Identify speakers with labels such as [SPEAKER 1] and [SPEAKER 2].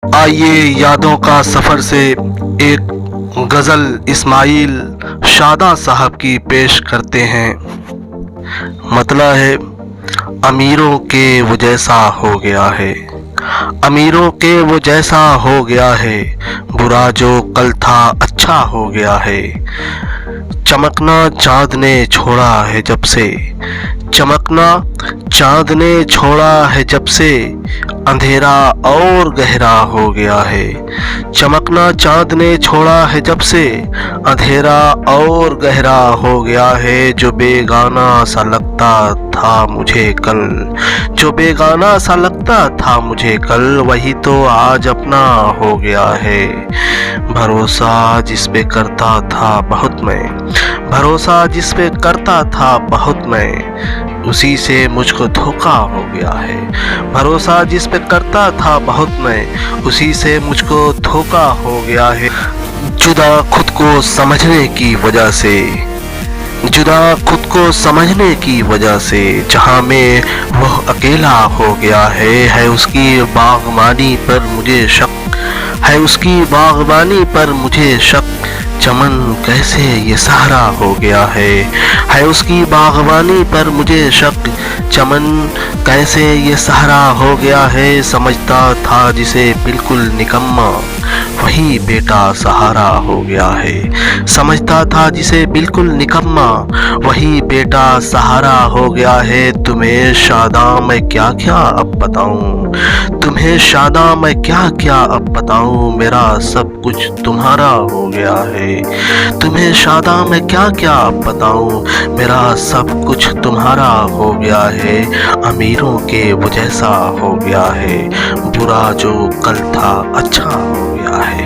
[SPEAKER 1] आइए यादों का सफ़र से एक गज़ल इस्माइल शादा साहब की पेश करते हैं। मतलब है, अमीरों के वो जैसा हो गया है, अमीरों के वो जैसा हो गया है, बुरा जो कल था अच्छा हो गया है। चमकना चाँद ने छोड़ा है जब से, चमकना चाँद ने छोड़ा है जब से, अंधेरा और गहरा हो गया है। चमकना चाँद ने छोड़ा है जब से, अंधेरा और गहरा हो गया है। जो बेगाना सा लगता था मुझे कल, जो बेगाना सा लगता था मुझे कल, वही तो आज अपना हो गया है। भरोसा जिस पे करता था बहुत मैं, भरोसा जिस पे करता था बहुत मैं, उसी से मुझको धोखा हो गया है। भरोसा जिस पे करता था बहुत मैं, उसी से मुझको धोखा हो गया है। जुदा खुद को समझने की वजह से, जुदा खुद को समझने की वजह से, जहाँ में वह अकेला हो गया है उसकी बागबानी पर मुझे शक, है उसकी बागबानी पर मुझे शक। चमन कैसे ये सहारा हो गया है उसकी बागबानी पर मुझे शक। चमन कैसे ये सहारा हो गया है, समझता था जिसे बिल्कुल निकम्मा, वही बेटा सहारा हो गया है। समझता था जिसे बिल्कुल निकम्मा, वही बेटा सहारा हो गया है। तुम्हें शादा मैं क्या क्या अब बताऊं, तुम्हें शादा मैं क्या क्या अब बताऊं, मेरा सब कुछ तुम्हारा हो गया है। तुम्हें शादा मैं क्या क्या अब बताऊं, मेरा सब कुछ तुम्हारा हो गया है। अमीरों के वो जैसा हो गया है, बुरा जो कल था अच्छा हो गया है।